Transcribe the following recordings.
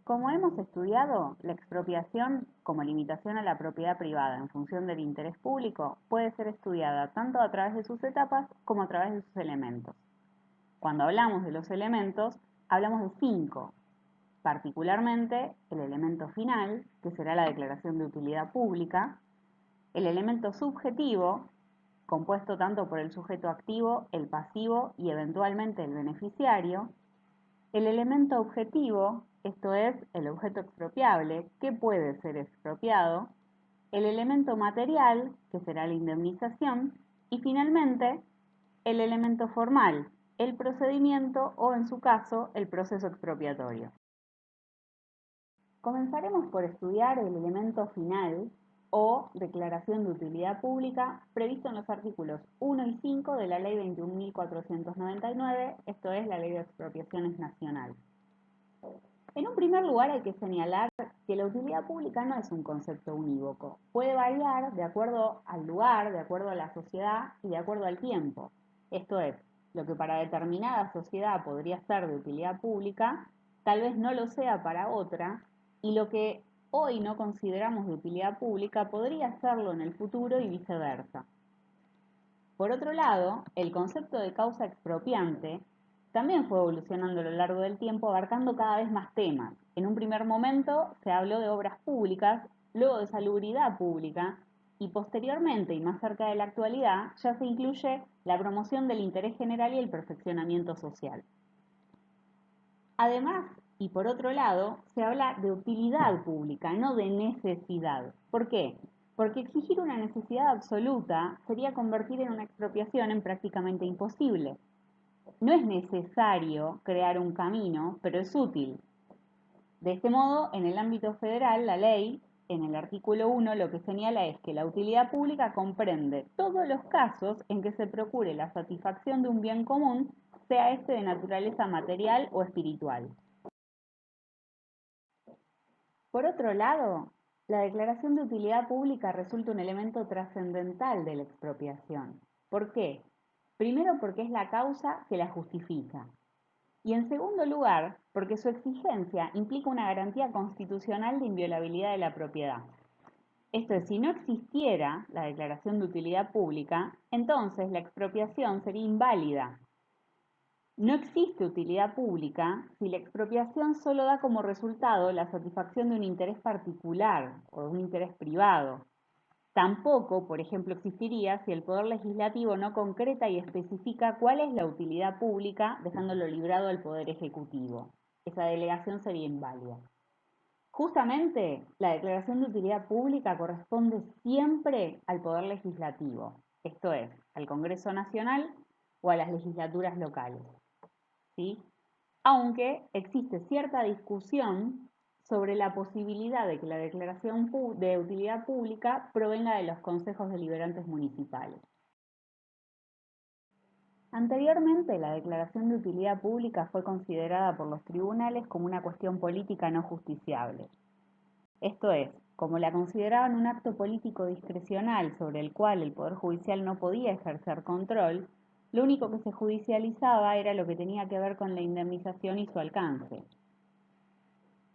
Como hemos estudiado, la expropiación como limitación a la propiedad privada en función del interés público puede ser estudiada tanto a través de sus etapas como a través de sus elementos. Cuando hablamos de los elementos, hablamos de 5, particularmente el elemento final, que será la declaración de utilidad pública, el elemento subjetivo, compuesto tanto por el sujeto activo, el pasivo y eventualmente el beneficiario, el elemento objetivo, esto es, el objeto expropiable, que puede ser expropiado, el elemento material, que será la indemnización, y finalmente el elemento formal, el procedimiento o, en su caso, el proceso expropiatorio. Comenzaremos por estudiar el elemento final o declaración de utilidad pública previsto en los artículos 1 y 5 de la Ley 21.499, esto es la Ley de Expropiaciones Nacional. En un primer lugar hay que señalar que la utilidad pública no es un concepto unívoco. Puede variar de acuerdo al lugar, de acuerdo a la sociedad y de acuerdo al tiempo. Esto es, lo que para determinada sociedad podría ser de utilidad pública, tal vez no lo sea para otra, y lo que hoy no consideramos de utilidad pública podría serlo en el futuro y viceversa. Por otro lado, el concepto de causa expropiante también fue evolucionando a lo largo del tiempo, abarcando cada vez más temas. En un primer momento se habló de obras públicas, luego de salubridad pública, y posteriormente, y más cerca de la actualidad, ya se incluye la promoción del interés general y el perfeccionamiento social. Además, y por otro lado, se habla de utilidad pública, no de necesidad. ¿Por qué? Porque exigir una necesidad absoluta sería convertir en una expropiación en prácticamente imposible. No es necesario crear un camino, pero es útil. De este modo, en el ámbito federal, la ley, en el artículo 1, lo que señala es que la utilidad pública comprende todos los casos en que se procure la satisfacción de un bien común, sea este de naturaleza material o espiritual. Por otro lado, la declaración de utilidad pública resulta un elemento trascendental de la expropiación. ¿Por qué? Primero, porque es la causa que la justifica. Y en segundo lugar, porque su exigencia implica una garantía constitucional de inviolabilidad de la propiedad. Esto es, si no existiera la declaración de utilidad pública, entonces la expropiación sería inválida. No existe utilidad pública si la expropiación solo da como resultado la satisfacción de un interés particular o de un interés privado. Tampoco, por ejemplo, existiría si el Poder Legislativo no concreta y especifica cuál es la utilidad pública, dejándolo librado al Poder Ejecutivo. Esa delegación sería inválida. Justamente, la declaración de utilidad pública corresponde siempre al Poder Legislativo, esto es, al Congreso Nacional o a las legislaturas locales. ¿Sí? Aunque existe cierta discusión sobre la posibilidad de que la declaración de utilidad pública provenga de los consejos deliberantes municipales. Anteriormente, la declaración de utilidad pública fue considerada por los tribunales como una cuestión política no justiciable. Esto es, como la consideraban un acto político discrecional sobre el cual el Poder Judicial no podía ejercer control, lo único que se judicializaba era lo que tenía que ver con la indemnización y su alcance.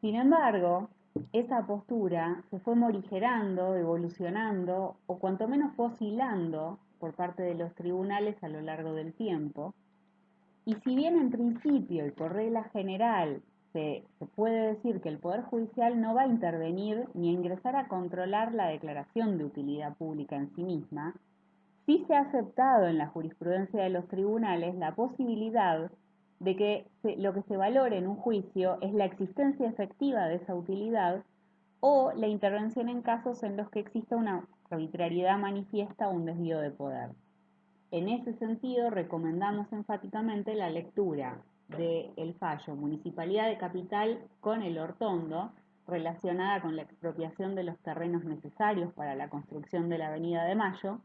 Sin embargo, esa postura se fue morigerando, evolucionando o cuanto menos fue oscilando por parte de los tribunales a lo largo del tiempo. Y si bien en principio y por regla general se puede decir que el Poder Judicial no va a intervenir ni a ingresar a controlar la declaración de utilidad pública en sí misma, sí se ha aceptado en la jurisprudencia de los tribunales la posibilidad de que lo que se valore en un juicio es la existencia efectiva de esa utilidad o la intervención en casos en los que exista una arbitrariedad manifiesta o un desvío de poder. En ese sentido, recomendamos enfáticamente la lectura del fallo Municipalidad de Capital con el Hortondo, relacionada con la expropiación de los terrenos necesarios para la construcción de la Avenida de Mayo,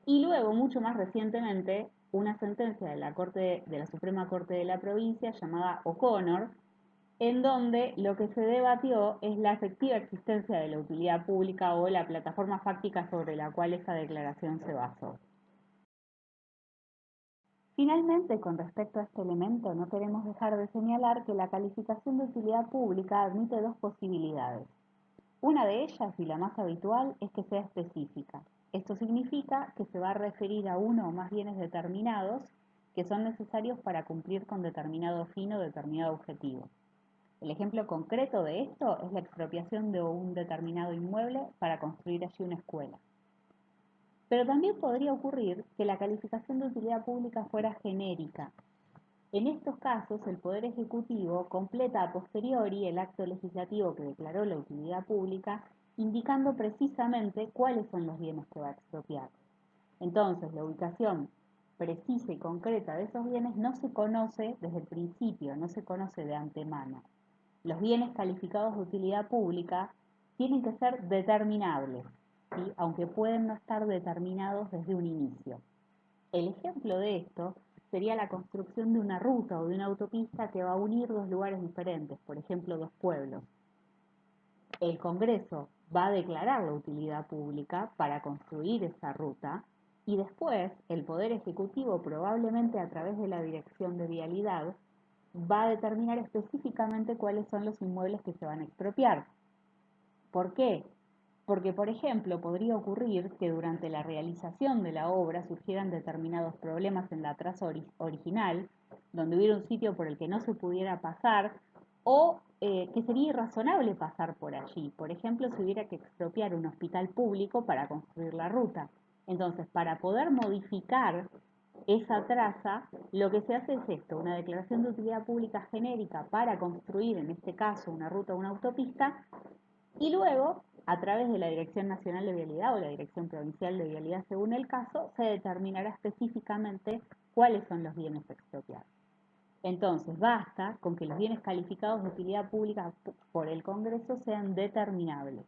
y luego, mucho más recientemente, una sentencia de la Suprema Corte de la provincia llamada O'Connor, en donde lo que se debatió es la efectiva existencia de la utilidad pública o la plataforma fáctica sobre la cual esa declaración se basó. Finalmente, con respecto a este elemento, no queremos dejar de señalar que la calificación de utilidad pública admite dos posibilidades. Una de ellas, y la más habitual, es que sea específica. Esto significa que se va a referir a uno o más bienes determinados que son necesarios para cumplir con determinado fin o determinado objetivo. El ejemplo concreto de esto es la expropiación de un determinado inmueble para construir allí una escuela. Pero también podría ocurrir que la calificación de utilidad pública fuera genérica. En estos casos, el Poder Ejecutivo completa a posteriori el acto legislativo que declaró la utilidad pública, indicando precisamente cuáles son los bienes que va a expropiar. Entonces, la ubicación precisa y concreta de esos bienes no se conoce desde el principio, no se conoce de antemano. Los bienes calificados de utilidad pública tienen que ser determinables, ¿sí? Aunque pueden no estar determinados desde un inicio. El ejemplo de esto sería la construcción de una ruta o de una autopista que va a unir dos lugares diferentes, por ejemplo, dos pueblos. El Congreso va a declarar la utilidad pública para construir esa ruta y después el Poder Ejecutivo, probablemente a través de la Dirección de Vialidad, va a determinar específicamente cuáles son los inmuebles que se van a expropiar. ¿Por qué? Porque, por ejemplo, podría ocurrir que durante la realización de la obra surgieran determinados problemas en la traza original, donde hubiera un sitio por el que no se pudiera pasar, o que sería irrazonable pasar por allí. Por ejemplo, si hubiera que expropiar un hospital público para construir la ruta. Entonces, para poder modificar esa traza, lo que se hace es esto, una declaración de utilidad pública genérica para construir, en este caso, una ruta o una autopista, y luego, a través de la Dirección Nacional de Vialidad o la Dirección Provincial de Vialidad, según el caso, se determinará específicamente cuáles son los bienes expropiados. Entonces, basta con que los bienes calificados de utilidad pública por el Congreso sean determinables.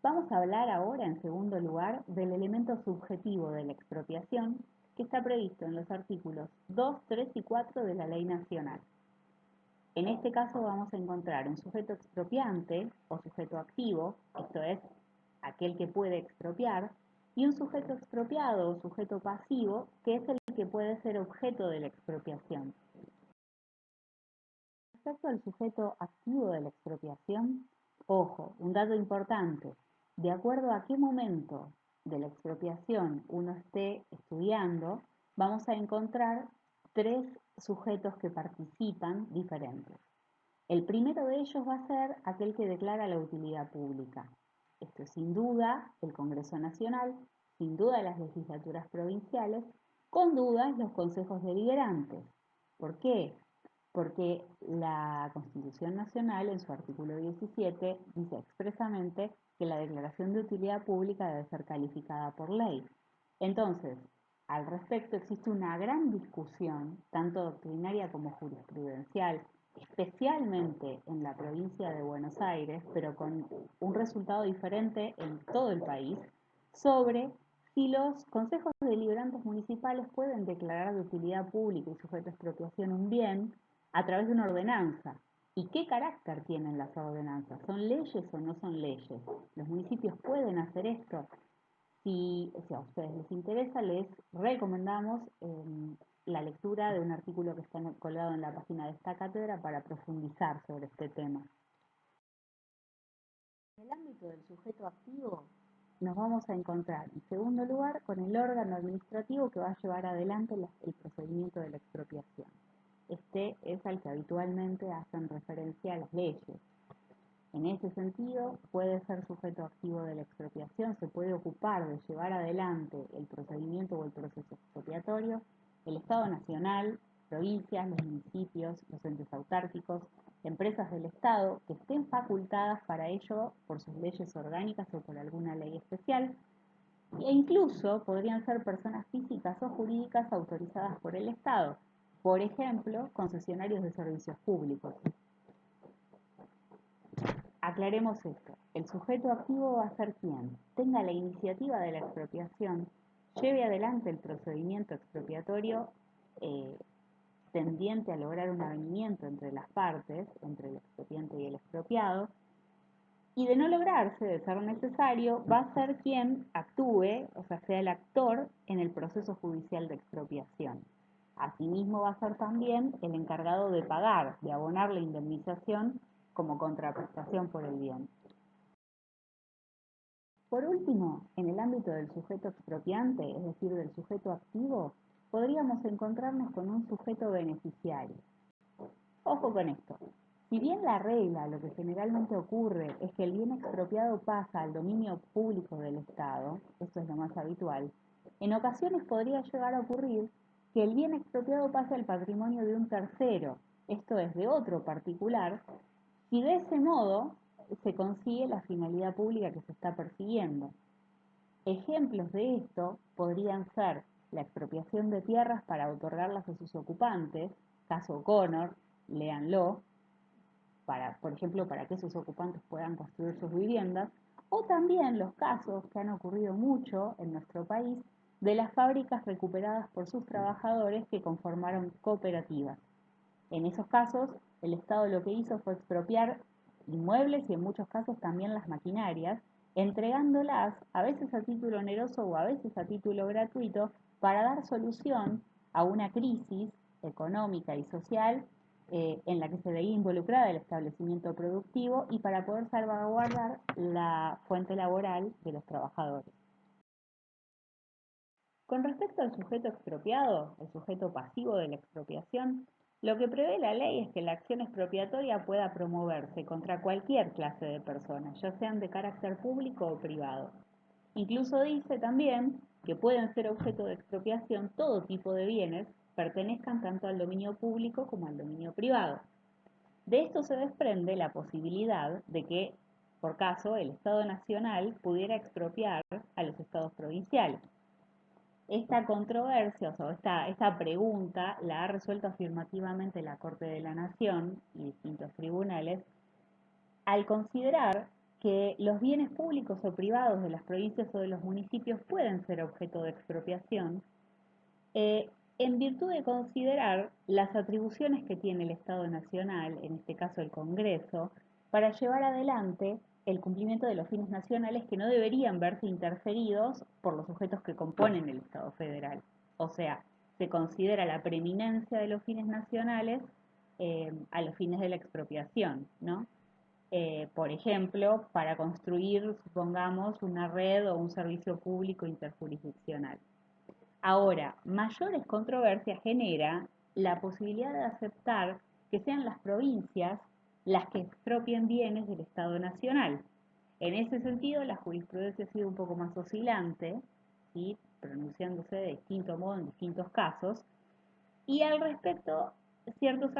Vamos a hablar ahora, en segundo lugar, del elemento subjetivo de la expropiación, que está previsto en los artículos 2, 3 y 4 de la Ley Nacional. En este caso vamos a encontrar un sujeto expropiante o sujeto activo, esto es, aquel que puede expropiar, y un sujeto expropiado o sujeto pasivo, que es el que puede ser objeto de la expropiación. Respecto al sujeto activo de la expropiación, ojo, un dato importante, de acuerdo a qué momento de la expropiación uno esté estudiando, vamos a encontrar tres sujetos que participan diferentes. El primero de ellos va a ser aquel que declara la utilidad pública. Esto es sin duda el Congreso Nacional, sin duda las legislaturas provinciales, con dudas los consejos deliberantes. ¿Por qué? Porque la Constitución Nacional, en su artículo 17, dice expresamente que la declaración de utilidad pública debe ser calificada por ley. Entonces, al respecto existe una gran discusión, tanto doctrinaria como jurisprudencial, especialmente en la provincia de Buenos Aires, pero con un resultado diferente en todo el país, sobre si los consejos deliberantes municipales pueden declarar de utilidad pública y sujeto a expropiación un bien a través de una ordenanza. ¿Y qué carácter tienen las ordenanzas? ¿Son leyes o no son leyes? ¿Los municipios pueden hacer esto? Si a ustedes les interesa, les recomendamos la lectura de un artículo que está colgado en la página de esta cátedra para profundizar sobre este tema. En el ámbito del sujeto activo nos vamos a encontrar, en segundo lugar, con el órgano administrativo que va a llevar adelante el procedimiento de la expropiación. Este es al que habitualmente hacen referencia las leyes. En ese sentido, puede ser sujeto activo de la expropiación, se puede ocupar de llevar adelante el procedimiento o el proceso expropiatorio el Estado Nacional, provincias, los municipios, los entes autárquicos, empresas del Estado que estén facultadas para ello por sus leyes orgánicas o por alguna ley especial, e incluso podrían ser personas físicas o jurídicas autorizadas por el Estado, por ejemplo, concesionarios de servicios públicos. Aclaremos esto, el sujeto activo va a ser quien tenga la iniciativa de la expropiación, lleve adelante el procedimiento expropiatorio tendiente a lograr un avenimiento entre las partes, entre el expropiante y el expropiado, Y de no lograrse, de ser necesario, va a ser quien actúe, o sea el actor en el proceso judicial de expropiación. Asimismo va a ser también el encargado de pagar, de abonar la indemnización como contraprestación por el bien. Por último, en el ámbito del sujeto expropiante, es decir, del sujeto activo, podríamos encontrarnos con un sujeto beneficiario. Ojo con esto. Si bien la regla, lo que generalmente ocurre, es que el bien expropiado pasa al dominio público del Estado, esto es lo más habitual, en ocasiones podría llegar a ocurrir que el bien expropiado pase al patrimonio de un tercero, esto es, de otro particular, y de ese modo se consigue la finalidad pública que se está persiguiendo. Ejemplos de esto podrían ser la expropiación de tierras para otorgarlas a sus ocupantes, caso O'Connor, léanlo, por ejemplo, para que sus ocupantes puedan construir sus viviendas, o también los casos que han ocurrido mucho en nuestro país de las fábricas recuperadas por sus trabajadores que conformaron cooperativas. En esos casos, el Estado lo que hizo fue expropiar inmuebles y en muchos casos también las maquinarias, entregándolas a veces a título oneroso o a veces a título gratuito para dar solución a una crisis económica y social en la que se veía involucrada el establecimiento productivo y para poder salvaguardar la fuente laboral de los trabajadores. Con respecto al sujeto expropiado, el sujeto pasivo de la expropiación, lo que prevé la ley es que la acción expropiatoria pueda promoverse contra cualquier clase de personas, ya sean de carácter público o privado. Incluso dice también que pueden ser objeto de expropiación todo tipo de bienes, pertenezcan tanto al dominio público como al dominio privado. De esto se desprende la posibilidad de que, por caso, el Estado Nacional pudiera expropiar a los estados provinciales. Esta controversia, o sea, esta pregunta la ha resuelto afirmativamente la Corte de la Nación y distintos tribunales al considerar que los bienes públicos o privados de las provincias o de los municipios pueden ser objeto de expropiación en virtud de considerar las atribuciones que tiene el Estado Nacional, en este caso el Congreso, para llevar adelante el cumplimiento de los fines nacionales que no deberían verse interferidos por los sujetos que componen el Estado federal. O sea, se considera la preeminencia de los fines nacionales a los fines de la expropiación, ¿no? Por ejemplo, para construir, supongamos, una red o un servicio público interjurisdiccional. Ahora, mayores controversias genera la posibilidad de aceptar que sean las provincias las que expropien bienes del Estado Nacional. En ese sentido, la jurisprudencia ha sido un poco más oscilante, ¿sí?, pronunciándose de distinto modo en distintos casos, y al respecto, ciertos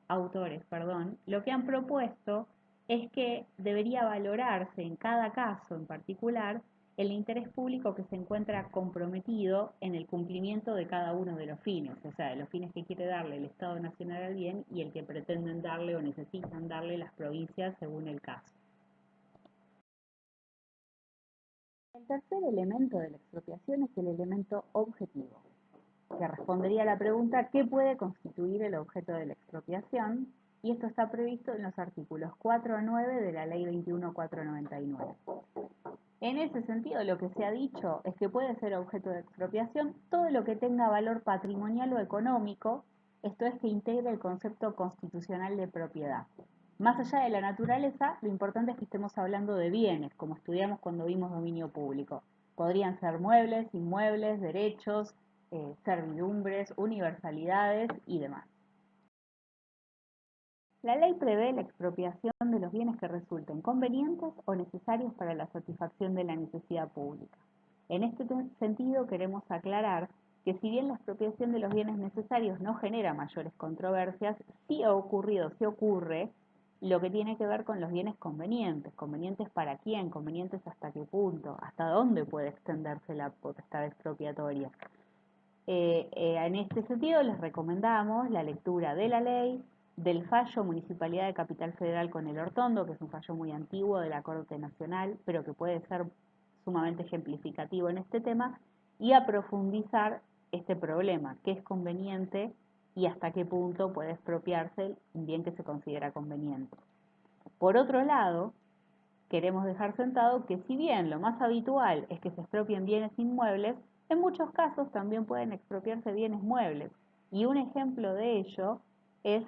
autores, lo que han propuesto es que debería valorarse en cada caso en particular el interés público que se encuentra comprometido en el cumplimiento de cada uno de los fines, o sea, de los fines que quiere darle el Estado Nacional al bien y el que pretenden darle o necesitan darle las provincias según el caso. El tercer elemento de la expropiación es el elemento objetivo, que respondería a la pregunta ¿qué puede constituir el objeto de la expropiación? Y esto está previsto en los artículos 4 a 9 de la Ley 21.499. En ese sentido, lo que se ha dicho es que puede ser objeto de expropiación todo lo que tenga valor patrimonial o económico, esto es que integre el concepto constitucional de propiedad. Más allá de la naturaleza, lo importante es que estemos hablando de bienes, como estudiamos cuando vimos dominio público. Podrían ser muebles, inmuebles, derechos, servidumbres, universalidades y demás. La ley prevé la expropiación de los bienes que resulten convenientes o necesarios para la satisfacción de la necesidad pública. En este sentido, queremos aclarar que si bien la expropiación de los bienes necesarios no genera mayores controversias, sí ha ocurrido, sí ocurre lo que tiene que ver con los bienes convenientes. ¿Convenientes para quién? ¿Convenientes hasta qué punto? ¿Hasta dónde puede extenderse la potestad expropiatoria? En este sentido, les recomendamos la lectura de la ley, del fallo Municipalidad de Capital Federal con el Hortondo, que es un fallo muy antiguo de la Corte Nacional, pero que puede ser sumamente ejemplificativo en este tema, y a profundizar este problema, qué es conveniente y hasta qué punto puede expropiarse un bien que se considera conveniente. Por otro lado, queremos dejar sentado que si bien lo más habitual es que se expropien bienes inmuebles, en muchos casos también pueden expropiarse bienes muebles. Y un ejemplo de ello es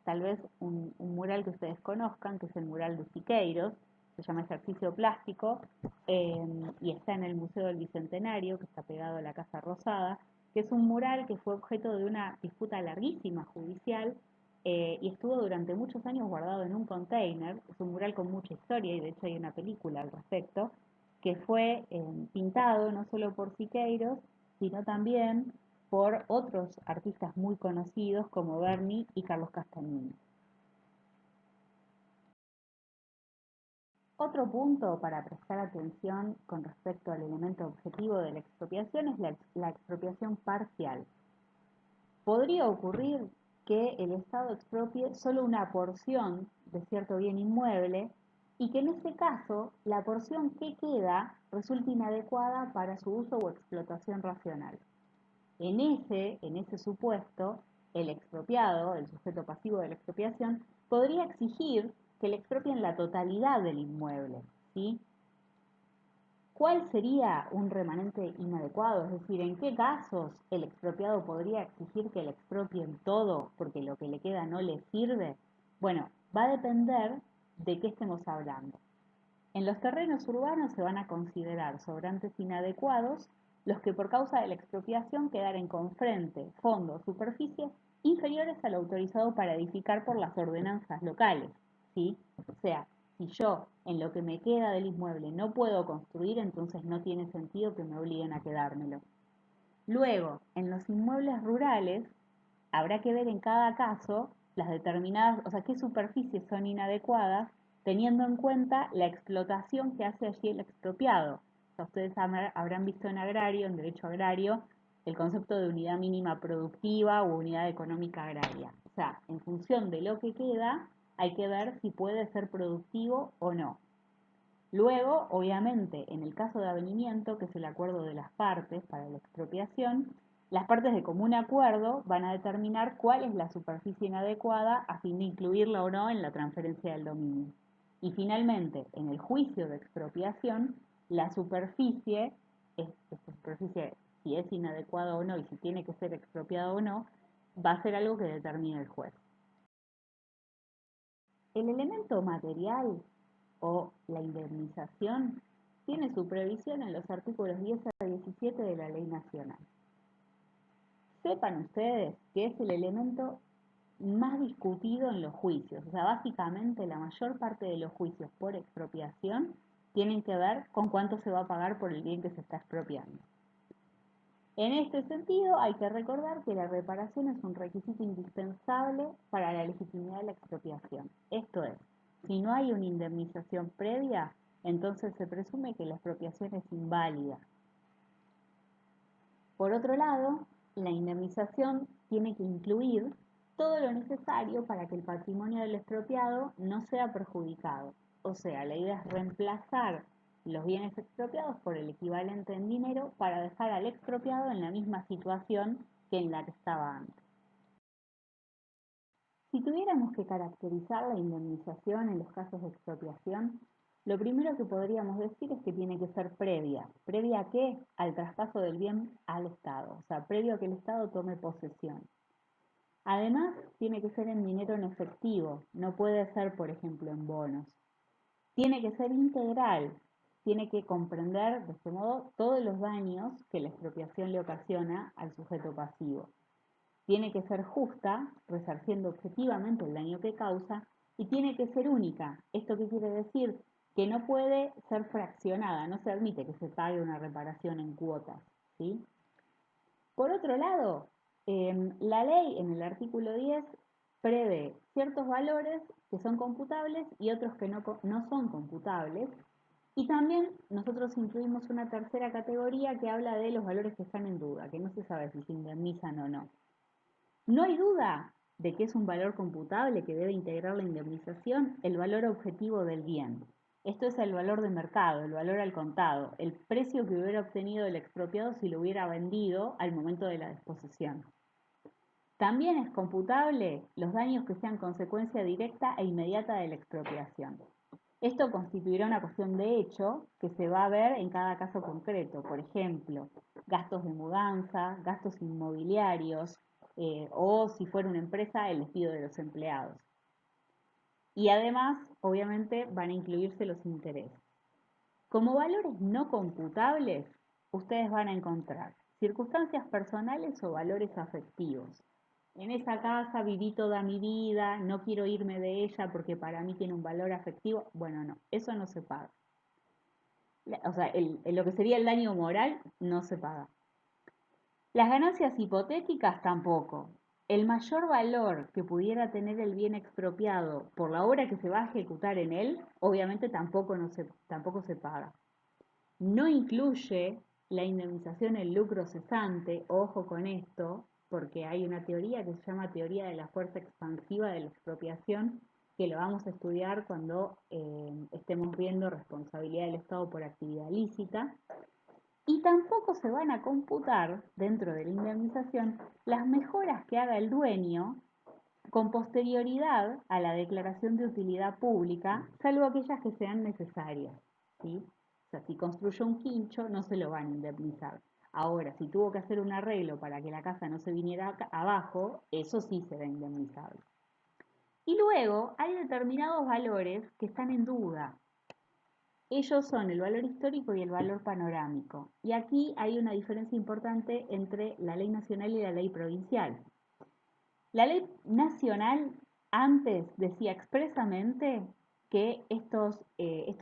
tal vez un mural que ustedes conozcan, que es el mural de Siqueiros, se llama Ejercicio Plástico, y está en el Museo del Bicentenario, que está pegado a la Casa Rosada, que es un mural que fue objeto de una disputa larguísima judicial y estuvo durante muchos años guardado en un container. Es un mural con mucha historia y de hecho hay una película al respecto, que fue pintado no solo por Siqueiros, sino también por otros artistas muy conocidos como Berni y Carlos Castanigni. Otro punto para prestar atención con respecto al elemento objetivo de la expropiación es la expropiación parcial. Podría ocurrir que el Estado expropie solo una porción de cierto bien inmueble y que en ese caso la porción que queda resulte inadecuada para su uso o explotación racional. En ese supuesto, el expropiado, el sujeto pasivo de la expropiación, podría exigir que le expropien la totalidad del inmueble, ¿sí? ¿Cuál sería un remanente inadecuado? Es decir, ¿en qué casos el expropiado podría exigir que le expropien todo porque lo que le queda no le sirve? Bueno, va a depender de qué estemos hablando. En los terrenos urbanos se van a considerar sobrantes inadecuados los que por causa de la expropiación quedaren con frente, fondo o superficie inferiores al autorizado para edificar por las ordenanzas locales, ¿sí? O sea, si yo en lo que me queda del inmueble no puedo construir, entonces no tiene sentido que me obliguen a quedármelo. Luego, en los inmuebles rurales, habrá que ver en cada caso las determinadas, o sea, qué superficies son inadecuadas, teniendo en cuenta la explotación que hace allí el expropiado. O sea, ustedes habrán visto en agrario, en derecho agrario, el concepto de unidad mínima productiva o unidad económica agraria. O sea, en función de lo que queda, hay que ver si puede ser productivo o no. Luego, obviamente, en el caso de avenimiento, que es el acuerdo de las partes para la expropiación, las partes de común acuerdo van a determinar cuál es la superficie inadecuada a fin de incluirla o no en la transferencia del dominio. Y finalmente, en el juicio de expropiación, la superficie, esta superficie, si es inadecuada o no y si tiene que ser expropiada o no, va a ser algo que determine el juez. El elemento material o la indemnización tiene su previsión en los artículos 10 a 17 de la Ley Nacional. Sepan ustedes que es el elemento más discutido en los juicios. O sea, básicamente la mayor parte de los juicios por expropiación tienen que ver con cuánto se va a pagar por el bien que se está expropiando. En este sentido, hay que recordar que la reparación es un requisito indispensable para la legitimidad de la expropiación. Esto es, si no hay una indemnización previa, entonces se presume que la expropiación es inválida. Por otro lado, la indemnización tiene que incluir todo lo necesario para que el patrimonio del expropiado no sea perjudicado. O sea, la idea es reemplazar los bienes expropiados por el equivalente en dinero para dejar al expropiado en la misma situación que en la que estaba antes. Si tuviéramos que caracterizar la indemnización en los casos de expropiación, lo primero que podríamos decir es que tiene que ser previa. ¿Previa a qué? Al traspaso del bien al Estado, o sea, previo a que el Estado tome posesión. Además, tiene que ser en dinero en efectivo, no puede ser, por ejemplo, en bonos. Tiene que ser integral, tiene que comprender, de este modo, todos los daños que la expropiación le ocasiona al sujeto pasivo. Tiene que ser justa, resarciendo objetivamente el daño que causa, y tiene que ser única. ¿Esto qué quiere decir? Que no puede ser fraccionada, no se admite que se pague una reparación en cuotas, ¿sí? Por otro lado, la ley en el artículo 10 prevé ciertos valores que son computables y otros que no son computables. Y también nosotros incluimos una tercera categoría que habla de los valores que están en duda, que no se sabe si se indemnizan o no. No hay duda de que es un valor computable que debe integrar la indemnización el valor objetivo del bien. Esto es el valor de mercado, el valor al contado, el precio que hubiera obtenido el expropiado si lo hubiera vendido al momento de la disposición. También es computable los daños que sean consecuencia directa e inmediata de la expropiación. Esto constituirá una cuestión de hecho que se va a ver en cada caso concreto. Por ejemplo, gastos de mudanza, gastos inmobiliarios o si fuera una empresa, el despido de los empleados. Y además, obviamente, van a incluirse los intereses. Como valores no computables, ustedes van a encontrar circunstancias personales o valores afectivos. En esa casa viví toda mi vida, no quiero irme de ella porque para mí tiene un valor afectivo. Bueno, no, eso no se paga. O sea, lo que sería el daño moral no se paga. Las ganancias hipotéticas tampoco. El mayor valor que pudiera tener el bien expropiado por la obra que se va a ejecutar en él, obviamente tampoco se paga. No incluye la indemnización en lucro cesante, ojo con esto, porque hay una teoría que se llama teoría de la fuerza expansiva de la expropiación, que lo vamos a estudiar cuando estemos viendo responsabilidad del Estado por actividad lícita. Y tampoco se van a computar dentro de la indemnización las mejoras que haga el dueño con posterioridad a la declaración de utilidad pública, salvo aquellas que sean necesarias, ¿sí? O sea, si construyó un quincho, no se lo van a indemnizar. Ahora, si tuvo que hacer un arreglo para que la casa no se viniera abajo, eso sí será indemnizable. Y luego hay determinados valores que están en duda. Ellos son el valor histórico y el valor panorámico. Y aquí hay una diferencia importante entre la ley nacional y la ley provincial. La ley nacional antes decía expresamente que estos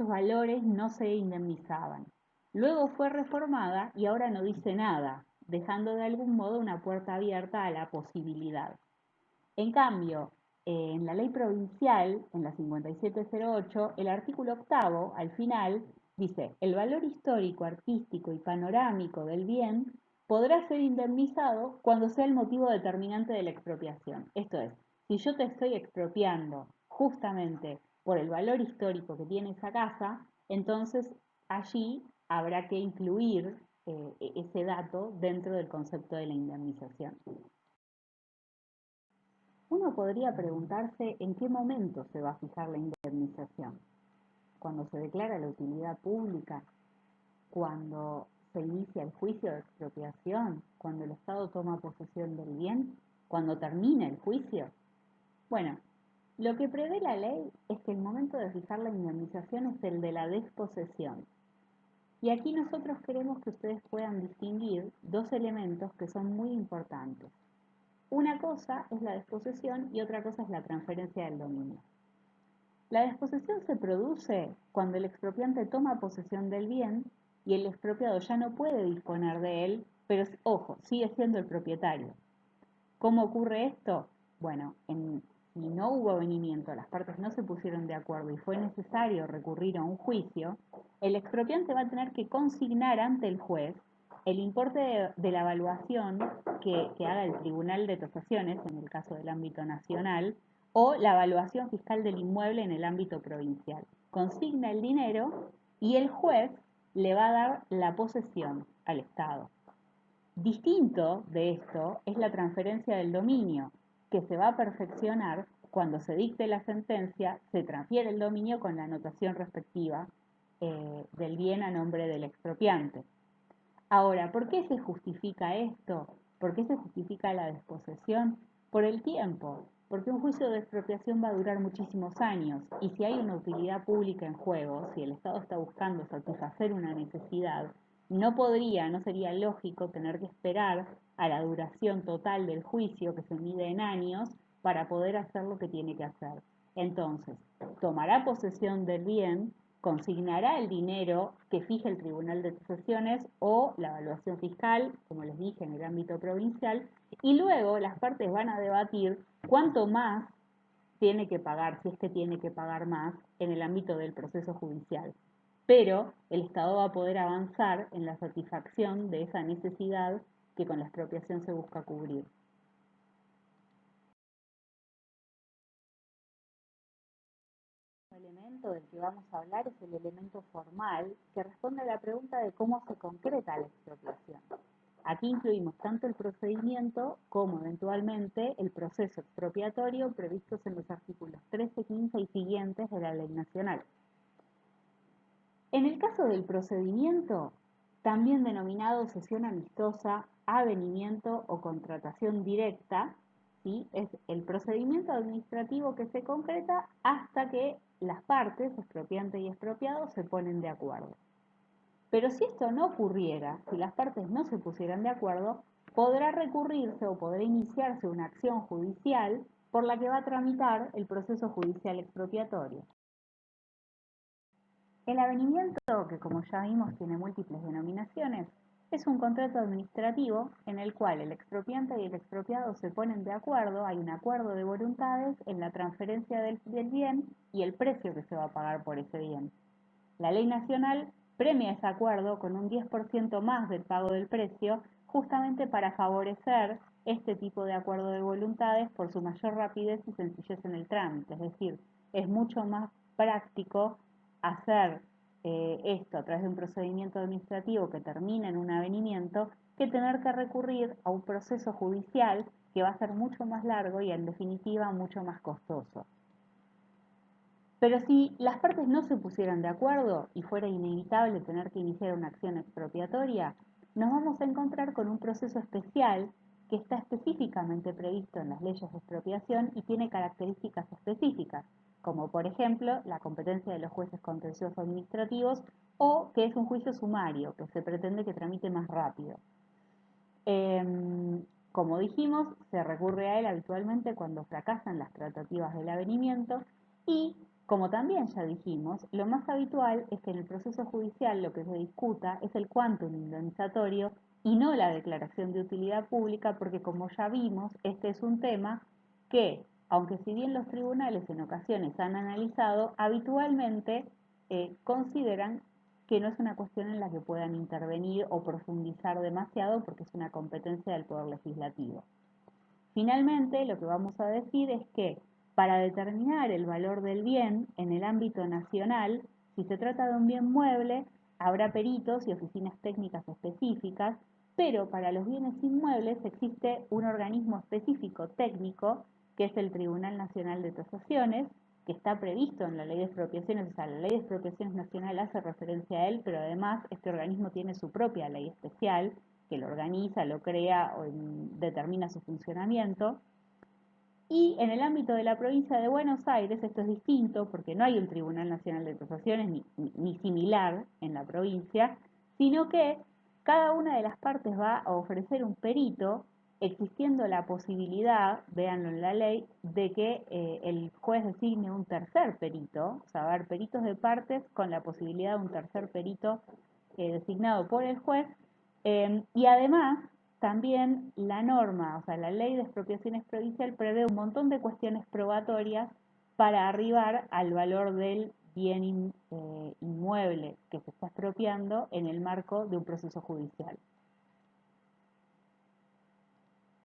valores no se indemnizaban. Luego fue reformada y ahora no dice nada, dejando de algún modo una puerta abierta a la posibilidad. En cambio, en la ley provincial, en la 5708, el artículo octavo, al final, dice, el valor histórico, artístico y panorámico del bien podrá ser indemnizado cuando sea el motivo determinante de la expropiación. Esto es, si yo te estoy expropiando justamente por el valor histórico que tiene esa casa, entonces allí habrá que incluir ese dato dentro del concepto de la indemnización. Uno podría preguntarse en qué momento se va a fijar la indemnización. Cuando se declara la utilidad pública, cuando se inicia el juicio de expropiación, cuando el Estado toma posesión del bien, cuando termina el juicio. Bueno, lo que prevé la ley es que el momento de fijar la indemnización es el de la desposesión. Y aquí nosotros queremos que ustedes puedan distinguir dos elementos que son muy importantes. Una cosa es la desposesión y otra cosa es la transferencia del dominio. La desposesión se produce cuando el expropiante toma posesión del bien y el expropiado ya no puede disponer de él, pero ojo, sigue siendo el propietario. ¿Cómo ocurre esto? Bueno, si no hubo avenimiento, las partes no se pusieron de acuerdo y fue necesario recurrir a un juicio, el expropiante va a tener que consignar ante el juez el importe de la evaluación que haga el Tribunal de Tasaciones, en el caso del ámbito nacional, o la evaluación fiscal del inmueble en el ámbito provincial. Consigna el dinero y el juez le va a dar la posesión al Estado. Distinto de esto es la transferencia del dominio, que se va a perfeccionar cuando se dicte la sentencia, se transfiere el dominio con la anotación respectiva del bien a nombre del expropiante. Ahora, ¿por qué se justifica esto? ¿Por qué se justifica la desposesión? Por el tiempo, porque un juicio de expropiación va a durar muchísimos años y si hay una utilidad pública en juego, si el Estado está buscando satisfacer una necesidad, no sería lógico tener que esperar a la duración total del juicio que se mide en años para poder hacer lo que tiene que hacer. Entonces, tomará posesión del bien, consignará el dinero que fije el Tribunal de Tasaciones o la evaluación fiscal, como les dije, en el ámbito provincial, y luego las partes van a debatir cuánto más tiene que pagar, si es que tiene que pagar más, en el ámbito del proceso judicial. Pero el Estado va a poder avanzar en la satisfacción de esa necesidad que con la expropiación se busca cubrir. El elemento del que vamos a hablar es el elemento formal que responde a la pregunta de cómo se concreta la expropiación. Aquí incluimos tanto el procedimiento como eventualmente el proceso expropiatorio previstos en los artículos 13, 15 y siguientes de la Ley Nacional. En el caso del procedimiento, también denominado cesión amistosa, avenimiento o contratación directa, ¿sí? Es el procedimiento administrativo que se concreta hasta que las partes, expropiante y expropiado, se ponen de acuerdo. Pero si esto no ocurriera, si las partes no se pusieran de acuerdo, podrá recurrirse o podrá iniciarse una acción judicial por la que va a tramitar el proceso judicial expropiatorio. El avenimiento, que como ya vimos tiene múltiples denominaciones, es un contrato administrativo en el cual el expropiante y el expropiado se ponen de acuerdo, hay un acuerdo de voluntades en la transferencia del bien y el precio que se va a pagar por ese bien. La ley nacional premia ese acuerdo con un 10% más del pago del precio, justamente para favorecer este tipo de acuerdo de voluntades por su mayor rapidez y sencillez en el trámite. Es decir, es mucho más práctico hacer esto a través de un procedimiento administrativo que termina en un avenimiento que tener que recurrir a un proceso judicial que va a ser mucho más largo y en definitiva mucho más costoso. Pero si las partes no se pusieran de acuerdo y fuera inevitable tener que iniciar una acción expropiatoria, nos vamos a encontrar con un proceso especial que está específicamente previsto en las leyes de expropiación y tiene características específicas, como por ejemplo la competencia de los jueces contenciosos administrativos o que es un juicio sumario, que se pretende que tramite más rápido. Como dijimos, se recurre a él habitualmente cuando fracasan las tratativas del avenimiento y, como también ya dijimos, lo más habitual es que en el proceso judicial lo que se discuta es el quantum indemnizatorio y no la declaración de utilidad pública, porque como ya vimos, este es un tema que, aunque si bien los tribunales en ocasiones han analizado, habitualmente consideran que no es una cuestión en la que puedan intervenir o profundizar demasiado porque es una competencia del Poder Legislativo. Finalmente, lo que vamos a decir es que para determinar el valor del bien en el ámbito nacional, si se trata de un bien mueble, habrá peritos y oficinas técnicas específicas, pero para los bienes inmuebles existe un organismo específico técnico, que es el Tribunal Nacional de Tasaciones, que está previsto en la Ley de Expropiaciones, o sea, la Ley de Expropiaciones Nacional hace referencia a él, pero además este organismo tiene su propia ley especial, que lo organiza, lo crea o determina su funcionamiento. Y en el ámbito de la provincia de Buenos Aires esto es distinto porque no hay un Tribunal Nacional de Tasaciones ni similar en la provincia, sino que cada una de las partes va a ofrecer un perito, existiendo la posibilidad, véanlo en la ley, de que el juez designe un tercer perito, o sea, va a haber peritos de partes con la posibilidad de un tercer perito designado por el juez, y además también la norma, o sea, la ley de expropiaciones provincial prevé un montón de cuestiones probatorias para arribar al valor del bien inmueble que se está expropiando en el marco de un proceso judicial.